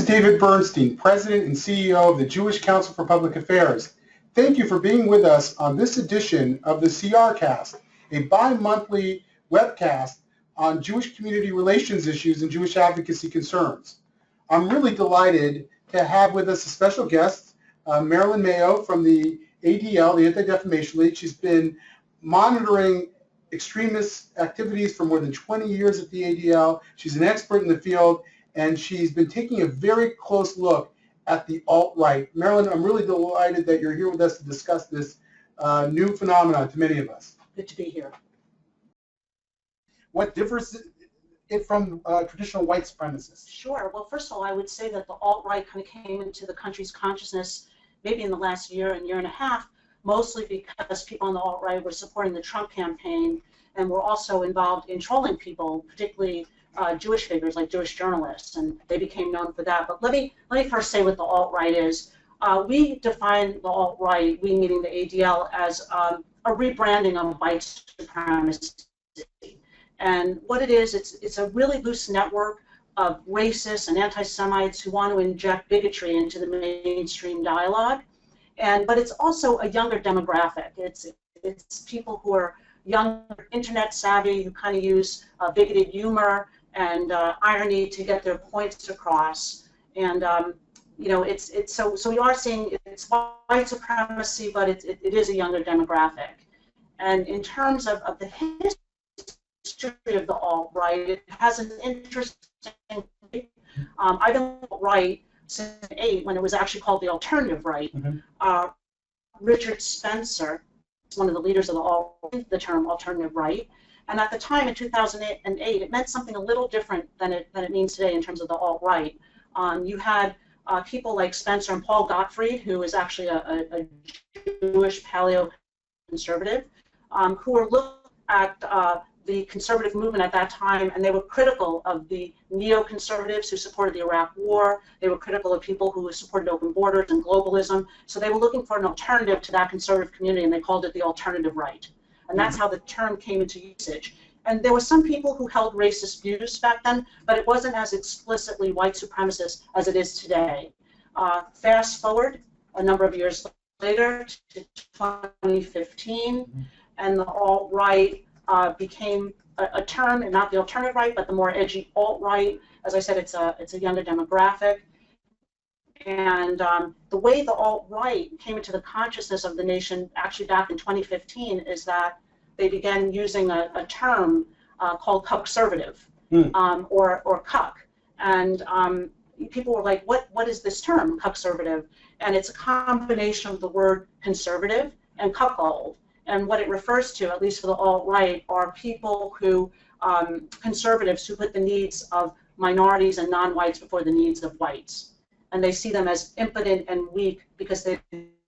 David Bernstein, President and CEO of the Jewish Council for Public Affairs. Thank you for being with us on this edition of the CRCast, a bi-monthly webcast on Jewish community relations issues and Jewish advocacy concerns. I'm really delighted to have with us a special guest, Marilyn Mayo from the ADL, the Anti-Defamation League. She's been monitoring extremist activities for more than 20 years at the ADL. She's an expert in the field, and she's been taking a very close look at the alt-right. Marilyn, I'm really delighted that you're here with us to discuss this new phenomenon to many of us. Good to be here. What differs it from traditional white supremacists? Sure. Well, first of all, I would say that the alt-right kind of came into the country's consciousness maybe in the last year and a half, mostly because people on the alt-right were supporting the Trump campaign and were also involved in trolling people, particularly Jewish figures like Jewish journalists, and they became known for that. But let me first say what the alt-right is. We define the alt-right, we meaning the ADL, as a rebranding of white supremacy. And what it is, it's a really loose network of racists and anti-Semites who want to inject bigotry into the mainstream dialogue. But it's also a younger demographic. It's people who are young, internet savvy, who kind of use bigoted humor and irony to get their points across. And you know, so we are seeing it's white supremacy, but it is a younger demographic. And in terms of the history of the alt-right, it has an interesting. I've been alt-right since 2008, when it was actually called the alternative right. Mm-hmm. Richard Spencer, one of the leaders of the term alternative right, and at the time in 2008, it meant something a little different than it means today in terms of the alt-right. You had people like Spencer and Paul Gottfried, who is actually a Jewish paleo-conservative, who were looking at the conservative movement at that time, and they were critical of the neoconservatives who supported the Iraq War. They were critical of people who supported open borders and globalism. So they were looking for an alternative to that conservative community, and they called it the alternative right. And that's how the term came into usage. And there were some people who held racist views back then, but it wasn't as explicitly white supremacist as it is today. Fast forward a number of years later to 2015, and the alt-right became a term, and not the alternative right, but the more edgy alt-right. As I said, it's a younger demographic. And the way the alt-right came into the consciousness of the nation, actually back in 2015, is that they began using a term called cuck-servative, or cuck. And people were like, what is this term, cuck-servative? And it's a combination of the word conservative and cuckold. And what it refers to, at least for the alt-right, are people who, conservatives who put the needs of minorities and non-whites before the needs of whites. And they see them as impotent and weak because they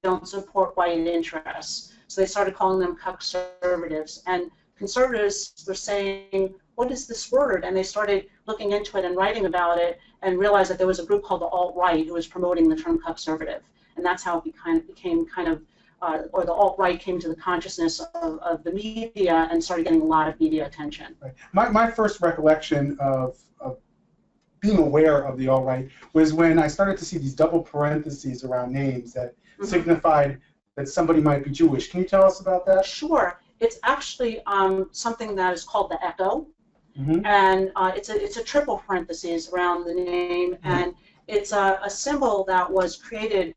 don't support white interests. So they started calling them conservatives. And conservatives were saying, what is this word? And they started looking into it and writing about it and realized that there was a group called the alt-right who was promoting the term conservative. And that's how it became kind of or the alt-right came to the consciousness of the media and started getting a lot of media attention. Right. My first recollection of being aware of the alt-right was when I started to see these double parentheses around names that signified that somebody might be Jewish. Can you tell us about that? Sure. It's actually something that is called the echo, and it's a triple parentheses around the name, and it's a symbol that was created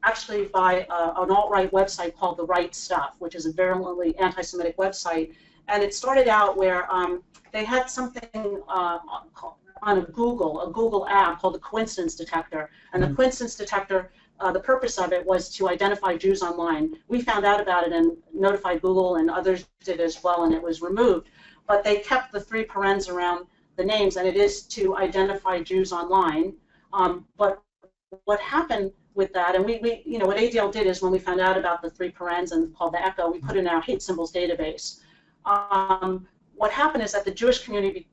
actually by an alt-right website called The Right Stuff, which is a virulently anti-Semitic website. And it started out where they had something on a Google app called the coincidence detector. And the coincidence detector, the purpose of it was to identify Jews online. We found out about it and notified Google, and others did as well, and it was removed. But they kept the three parens around the names, and it is to identify Jews online. But what happened with that, and we you know, what ADL did is when we found out about the three parens and called the echo, we put it in our hate symbols database. What happened is that the Jewish community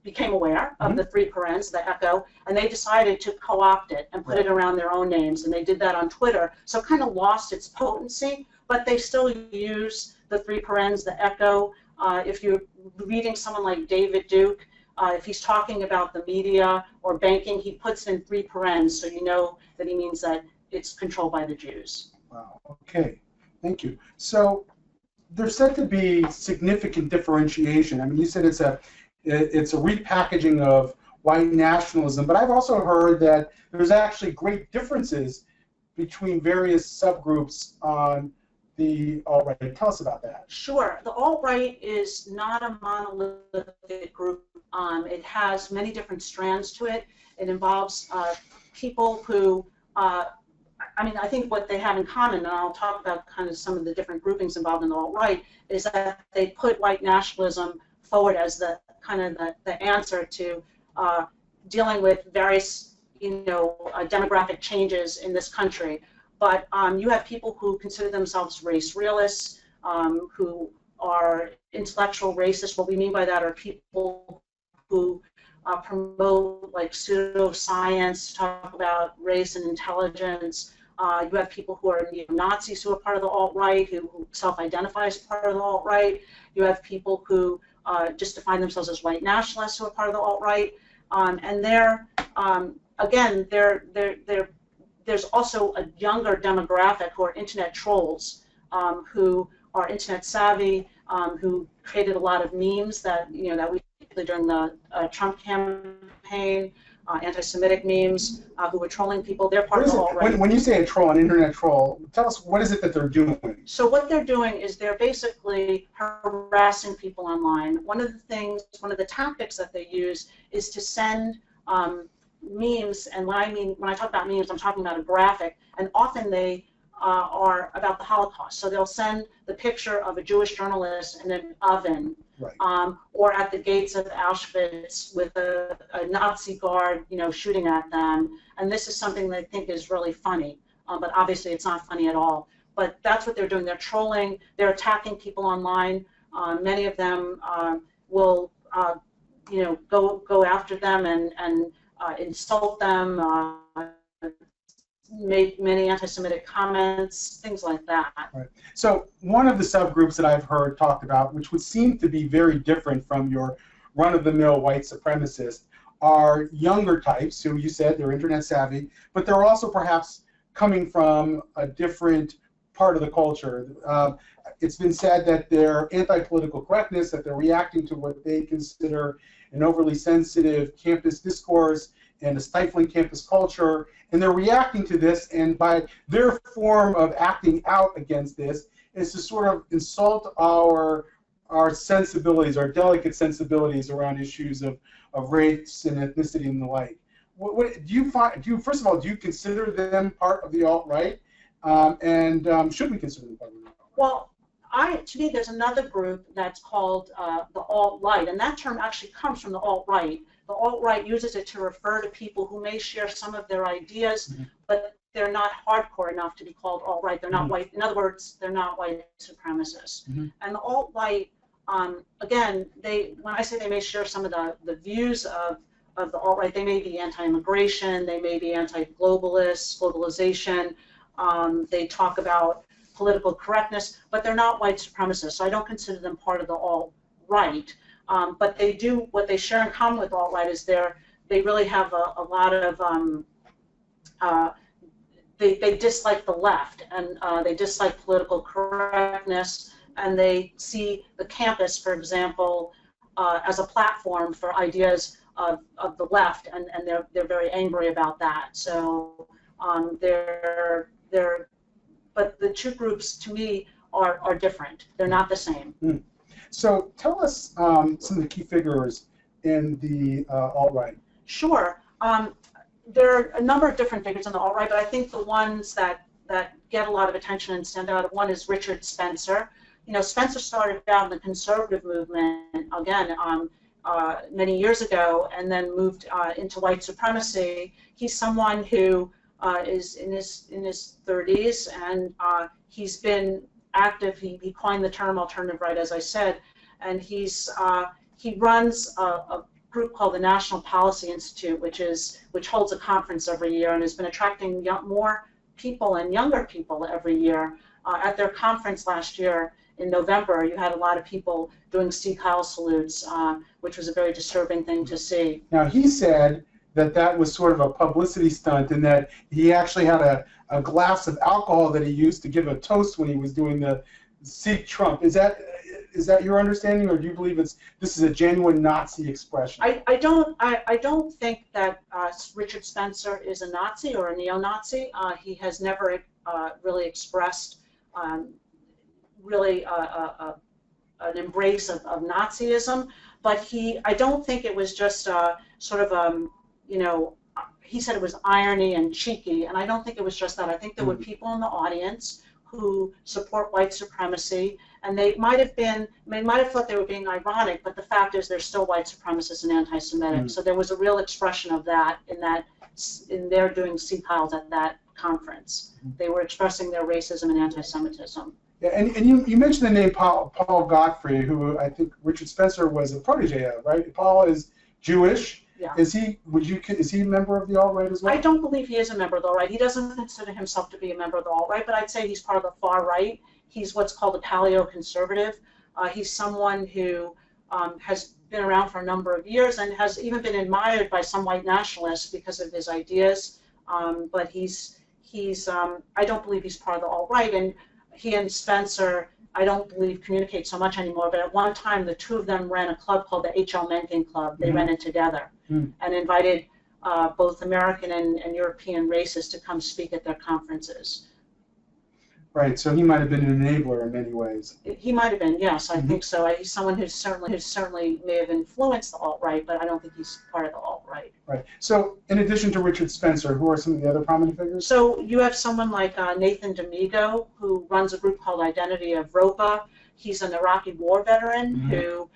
became aware of the three parens, the echo, and they decided to co-opt it and put it around their own names, and they did that on Twitter. So it kind of lost its potency, but they still use the three parens, the echo. If you're reading someone like David Duke, If he's talking about the media or banking, he puts in 3 parens, so you know that he means that it's controlled by the Jews. Wow. Okay. Thank you. So there's said to be significant differentiation. I mean, you said it's a repackaging of white nationalism, but I've also heard that there's actually great differences between various subgroups on the alt-right. Tell us about that. Sure. The alt-right is not a monolithic group. It has many different strands to it. It involves people who, I mean, I think what they have in common, and I'll talk about kind of some of the different groupings involved in the alt-right, is that they put white nationalism forward as the kind of the answer to dealing with various, demographic changes in this country. But you have people who consider themselves race realists, who are intellectual racists. What we mean by that are people who promote like pseudoscience, talk about race and intelligence. You have people who are neo-Nazis who are part of the alt-right, who self-identify as part of the alt-right. You have people who just define themselves as white nationalists who are part of the alt-right. And again, there's also a younger demographic who are internet trolls, who are internet savvy, who created a lot of memes that that we did during the Trump campaign, anti-Semitic memes, who were trolling people. They're part of the alt-right. When you say a troll, an internet troll, tell us what is it that they're doing? So what they're doing is they're basically harassing people online. One of the tactics that they use is to send memes, and when I talk about memes, I'm talking about a graphic, and often they are about the Holocaust. So they'll send the picture of a Jewish journalist in an oven, right, or at the gates of Auschwitz with a Nazi guard, shooting at them. And this is something they think is really funny, but obviously it's not funny at all. But that's what they're doing. They're trolling. They're attacking people online. Many of them will, go after them and insult them. Make many anti-Semitic comments, things like that. Right. So one of the subgroups that I've heard talked about, which would seem to be very different from your run-of-the-mill white supremacists, are younger types who you said they're internet savvy, but they're also perhaps coming from a different part of the culture. It's been said that they're anti-political correctness, that they're reacting to what they consider an overly sensitive campus discourse and a stifling campus culture, and they're reacting to this, and by their form of acting out against this is to sort of insult our sensibilities, our delicate sensibilities around issues of race and ethnicity and the like. First of all, do you consider them part of the alt-right, and should we consider them part of the alt-right? Well, to me, there's another group that's called the alt-right, and that term actually comes from the alt-right. The alt-right uses it to refer to people who may share some of their ideas, mm-hmm, but they're not hardcore enough to be called alt-right. They're not, mm-hmm, white. In other words, they're not white supremacists. Mm-hmm. And the alt-right, again, when I say they may share some of the views of the alt-right, they may be anti-immigration, they may be anti-globalist, globalization. They talk about political correctness, but they're not white supremacists. So I don't consider them part of the alt-right. But what they share in common with alt-right is they really have a lot of, they dislike the left, and they dislike political correctness, and they see the campus, for example, as a platform for ideas of the left, and they're very angry about that. So but the two groups, to me, are different. They're not the same. Mm. So tell us some of the key figures in the alt-right. Sure. There are a number of different figures in the alt-right, but I think the ones that get a lot of attention and stand out, one is Richard Spencer. Spencer started out in the conservative movement, again, many years ago, and then moved into white supremacy. He's someone who is in his 30s, and he's been active. He coined the term alternative right, as I said, and he runs a group called the National Policy Institute, which holds a conference every year and has been attracting more people and younger people every year. At their conference last year in November, you had a lot of people doing Sieg Heil salutes, which was a very disturbing thing to see. Now, he said that that was sort of a publicity stunt and that he actually had a glass of alcohol that he used to give a toast when he was doing the Seek Trump. Is that your understanding, or do you believe this is a genuine Nazi expression? I don't think that Richard Spencer is a Nazi or a neo-Nazi. He has never really expressed really an embrace of Nazism, but I don't think it was just sort of you know, he said it was irony and cheeky, and I don't think it was just that. I think there were people in the audience who support white supremacy, and they might have thought they were being ironic, but the fact is they're still white supremacists and anti-Semitic. So there was a real expression of that in their doing Sieg Heils at that conference. They were expressing their racism and anti-Semitism. Yeah, and you mentioned the name Paul Godfrey, who I think Richard Spencer was a protege of, right? Paul is Jewish. Yeah. Is he a member of the alt-right as well? I don't believe he is a member of the alt-right. He doesn't consider himself to be a member of the alt-right, but I'd say he's part of the far right. He's what's called a paleo-conservative. He's someone who has been around for a number of years and has even been admired by some white nationalists because of his ideas. But I don't believe he's part of the alt-right. And he and Spencer, I don't believe, communicate so much anymore, but at one time the two of them ran a club called the H.L. Mencken Club. They ran it together and invited both American and European racists to come speak at their conferences. Right, so he might have been an enabler in many ways. He might have been, yes, I think so. He's someone who certainly may have influenced the alt-right, but I don't think he's part of the alt-right. Right. So, in addition to Richard Spencer, who are some of the other prominent figures? So you have someone like Nathan D'Amigo, who runs a group called Identity of Ropa. He's an Iraqi war veteran who,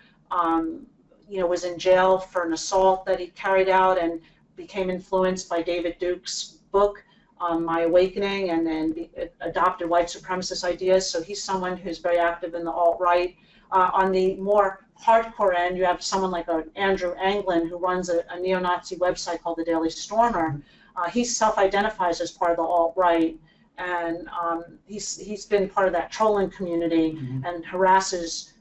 was in jail for an assault that he carried out and became influenced by David Duke's book, My Awakening, and then adopted white supremacist ideas. So he's someone who's very active in the alt-right. On the more hardcore end, you have someone like Andrew Anglin, who runs a neo-Nazi website called The Daily Stormer. He self-identifies as part of the alt-right, and he's been part of that trolling community and harasses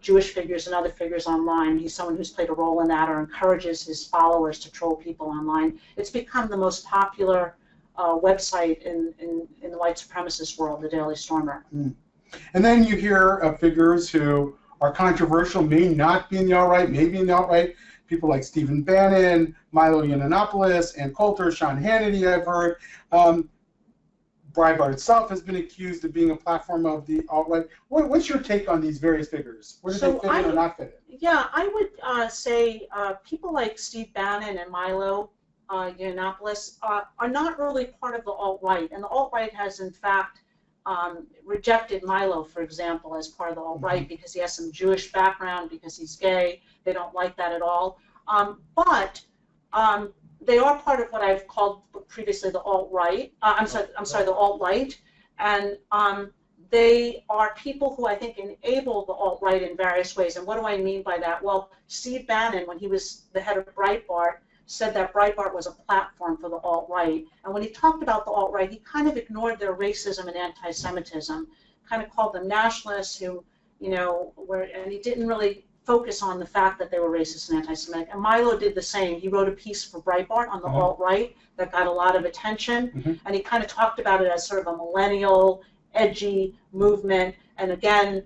Jewish figures and other figures online. He's someone who's played a role in that or encourages his followers to troll people online. It's become the most popular website in the white supremacist world, the Daily Stormer. And then you hear of figures who are controversial, may not be in the alt-right, maybe in the alt-right. People like Stephen Bannon, Milo Yiannopoulos, Ann Coulter, Sean Hannity, I've heard. Breitbart itself has been accused of being a platform of the alt-right. What's your take on these various figures? Where do they fit in or not fit in? Yeah, I would say people like Steve Bannon and Milo Yiannopoulos are not really part of the alt-right, and the alt-right has in fact rejected Milo, for example, as part of the alt-right because he has some Jewish background, because he's gay. They don't like that at all. But they are part of what I've called previously the alt-right. The alt-right, and they are people who I think enable the alt-right in various ways. And what do I mean by that? Well, Steve Bannon, when he was the head of Breitbart, said that Breitbart was a platform for the alt-right. And when he talked about the alt-right, he kind of ignored their racism and anti-Semitism, kind of called them nationalists who, and he didn't really focus on the fact that they were racist and anti-Semitic. And Milo did the same. He wrote a piece for Breitbart on the alt-right that got a lot of attention, and he kind of talked about it as sort of a millennial, edgy movement, and again,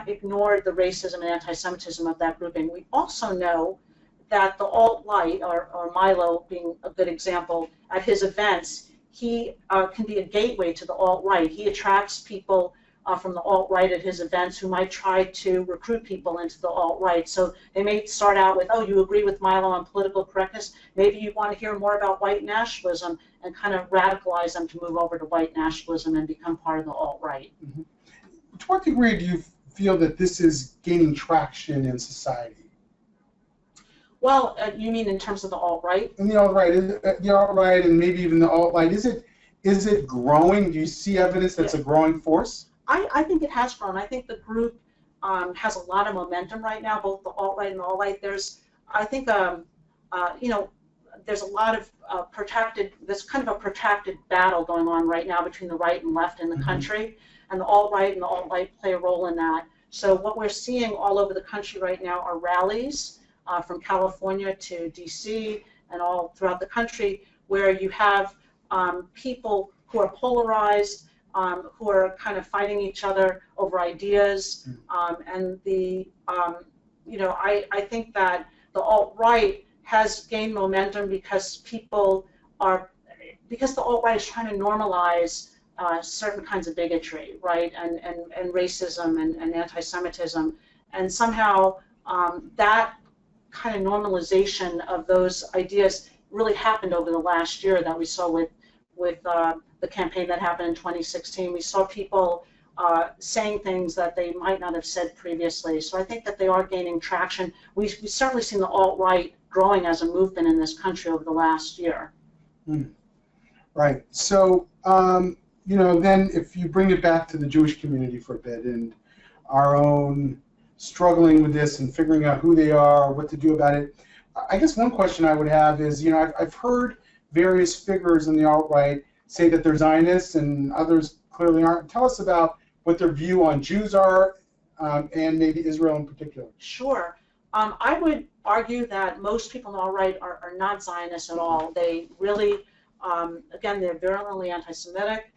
ignored the racism and anti-Semitism of that grouping. We also know that the alt-right, or Milo being a good example, at his events, he can be a gateway to the alt-right. He attracts people from the alt-right at his events who might try to recruit people into the alt-right. So they may start out with, oh, you agree with Milo on political correctness? Maybe you want to hear more about white nationalism, and kind of radicalize them to move over to white nationalism and become part of the alt-right. To what degree do you feel that this is gaining traction in society? Well, you mean in terms of the alt-right? In the alt-right, and maybe even the alt-right, is it growing? Do you see evidence that's a growing force? I think it has grown. I think the group has a lot of momentum right now, both the alt-right and the alt-right. There's a lot of there's kind of a protracted battle going on right now between the right and left in the country, and the alt-right and the alt-right play a role in that. So what we're seeing all over the country right now are rallies from California to DC and all throughout the country, where you have people who are polarized, who are kind of fighting each other over ideas, and I think that the alt-right has gained momentum because the alt-right is trying to normalize certain kinds of bigotry, right, and racism and anti-Semitism, and somehow that kind of normalization of those ideas really happened over the last year that we saw with the campaign that happened in 2016. We saw people saying things that they might not have said previously. So I think that they are gaining traction. We've certainly seen the alt-right growing as a movement in this country over the last year. Right. So, then if you bring it back to the Jewish community for a bit and our own struggling with this and figuring out who they are, what to do about it, I guess one question I would have is, I've heard various figures in the alt-right say that they're Zionists and others clearly aren't. Tell us about what their view on Jews are and maybe Israel in particular. Sure. I would argue that most people in the alt-right are not Zionists at all. They really, again, they're virulently anti-Semitic.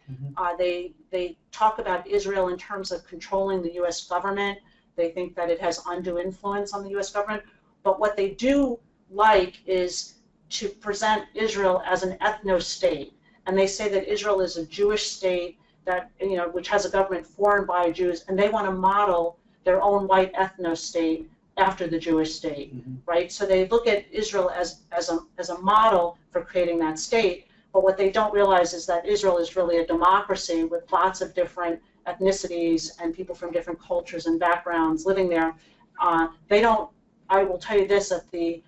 They talk about Israel in terms of controlling the U.S. government. They think that it has undue influence on the U.S. government. But what they do like is to present Israel as an ethno-state. And they say that Israel is a Jewish state that, which has a government formed by Jews, and they want to model their own white ethno-state after the Jewish state, right? So they look at Israel as a model for creating that state, but what they don't realize is that Israel is really a democracy with lots of different ethnicities and people from different cultures and backgrounds living there. I will tell you this, that the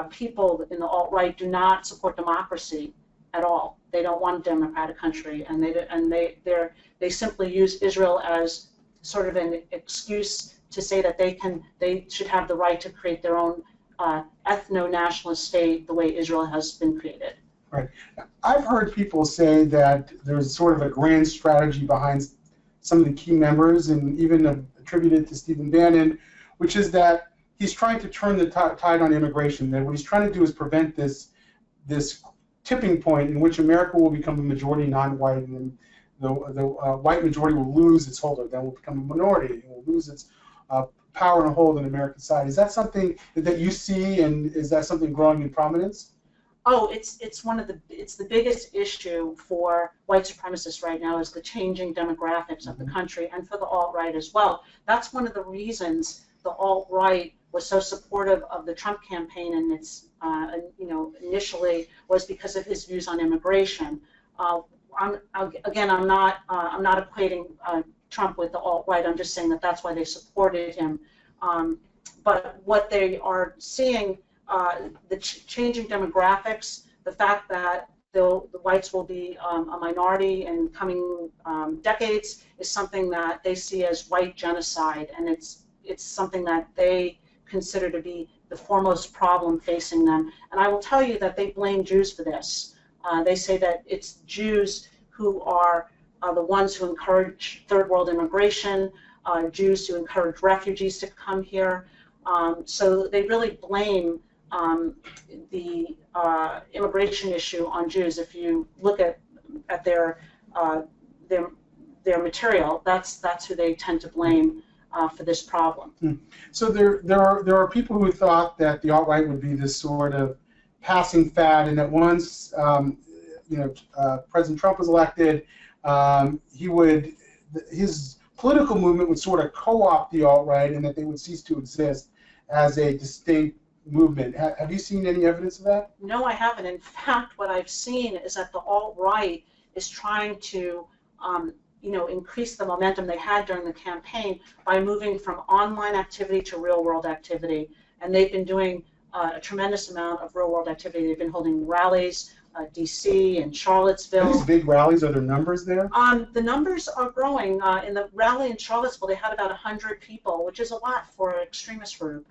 people in the alt-right do not support democracy at all. They don't want a democratic country, and they simply use Israel as sort of an excuse to say that they should have the right to create their own ethno-nationalist state the way Israel has been created. Right. I've heard people say that there's sort of a grand strategy behind some of the key members, and even attributed to Stephen Bannon, which is that he's trying to turn the tide on immigration. That what he's trying to do is prevent this tipping point in which America will become a majority non-white, and the white majority will lose its hold, then will become a minority, and will lose its power and hold in American society. Is that something that you see, and is that something growing in prominence? Oh, it's the biggest issue for white supremacists right now, is the changing demographics of the country, and for the alt-right as well. That's one of the reasons the alt-right was so supportive of the Trump campaign, and its initially was because of his views on immigration. I'm not equating Trump with the alt-right. I'm just saying that that's why they supported him. But what they are seeing, the changing demographics, the fact that the whites will be a minority in coming decades, is something that they see as white genocide, and it's something that they consider to be the foremost problem facing them. And I will tell you that they blame Jews for this. They say that it's Jews who are the ones who encourage third world immigration, Jews who encourage refugees to come here. So they really blame the immigration issue on Jews. If you look at their material, that's who they tend to blame for this problem. So there are people who thought that the alt-right would be this sort of passing fad, and that once President Trump was elected, his political movement would sort of co-opt the alt-right, and that they would cease to exist as a distinct movement. Have you seen any evidence of that? No, I haven't. In fact, what I've seen is that the alt-right is trying to increase the momentum they had during the campaign by moving from online activity to real-world activity. And they've been doing a tremendous amount of real-world activity. They've been holding rallies, D.C. and Charlottesville. Are these big rallies? Are there numbers there? The numbers are growing. In the rally in Charlottesville, they had about 100 people, which is a lot for an extremist group.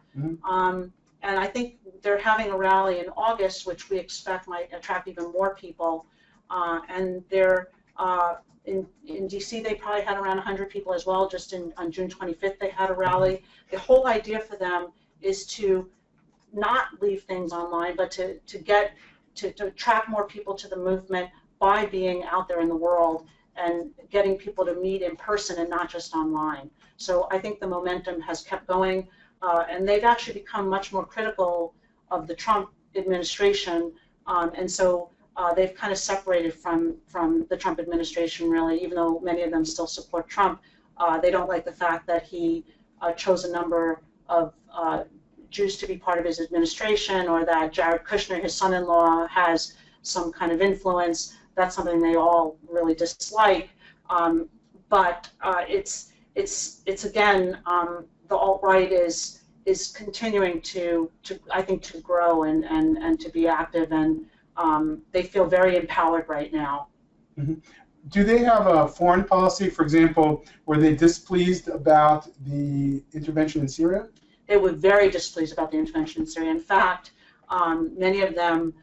And I think they're having a rally in August, which we expect might attract even more people. And they're In DC, they probably had around 100 people as well. Just on June 25th, they had a rally. The whole idea for them is to not leave things online, but to attract more people to the movement by being out there in the world and getting people to meet in person and not just online. So I think the momentum has kept going, and they've actually become much more critical of the Trump administration, and so they've kind of separated from the Trump administration, really, even though many of them still support Trump. They don't like the fact that he chose a number of Jews to be part of his administration, or that Jared Kushner, his son-in-law, has some kind of influence. That's something they all really dislike. But it's again, the alt-right is continuing to I think to grow and to be active, and they feel very empowered right now. Mm-hmm. Do they have a foreign policy, for example, were they displeased about the intervention in Syria? They were very displeased about the intervention in Syria. In fact, many of them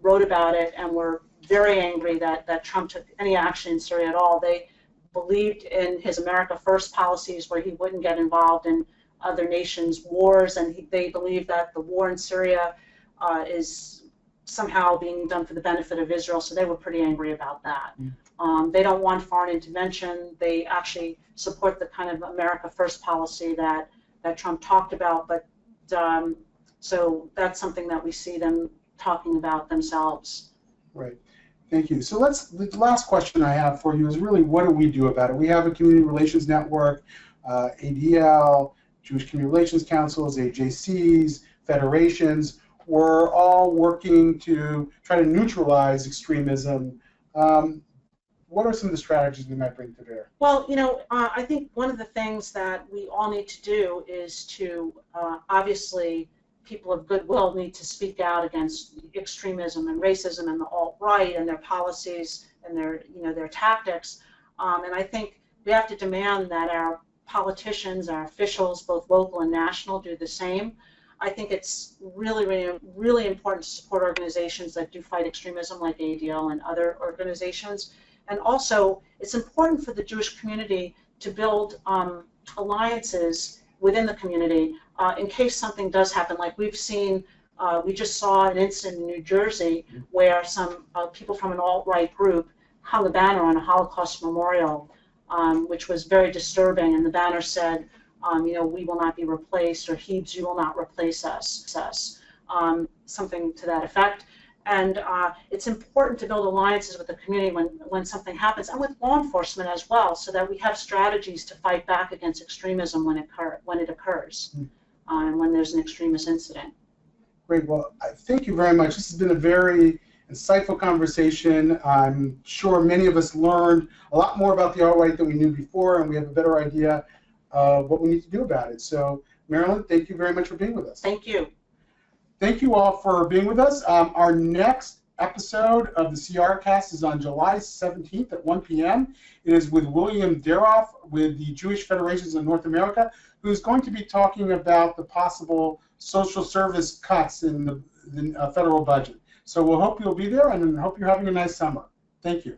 wrote about it and were very angry that Trump took any action in Syria at all. They believed in his America First policies, where he wouldn't get involved in other nations' wars, and they believe that the war in Syria is somehow being done for the benefit of Israel, so they were pretty angry about that. They don't want foreign intervention. They actually support the kind of America First policy that Trump talked about, but so that's something that we see them talking about themselves. Right. Thank you. So the last question I have for you is really, what do we do about it? We have a community relations network, ADL, Jewish Community Relations Councils, AJCs, federations. We're all working to try to neutralize extremism. What are some of the strategies we might bring to bear? Well, you know, I think one of the things that we all need to do is to, obviously, people of goodwill need to speak out against extremism and racism and the alt-right and their policies and their tactics. And I think we have to demand that our politicians, our officials, both local and national, do the same. I think it's really, really, really important to support organizations that do fight extremism, like ADL and other organizations. And also, it's important for the Jewish community to build alliances within the community in case something does happen. Like we've seen, we just saw an incident in New Jersey where some people from an alt-right group hung a banner on a Holocaust memorial, which was very disturbing. And the banner said, you know, we will not be replaced, or Hebes, you will not replace us, something to that effect. And it's important to build alliances with the community when something happens, and with law enforcement as well, so that we have strategies to fight back against extremism when it occurs, and when there's an extremist incident. Great. Well, thank you very much. This has been a very insightful conversation. I'm sure many of us learned a lot more about the alt-right than we knew before, and we have a better idea of what we need to do about it. So, Marilyn, thank you very much for being with us. Thank you. Thank you all for being with us. Our next episode of the CRCast is on July 17th at 1 p.m. It is with William Daroff with the Jewish Federations of North America, who's going to be talking about the possible social service cuts in the federal budget. So we'll hope you'll be there, and hope you're having a nice summer. Thank you.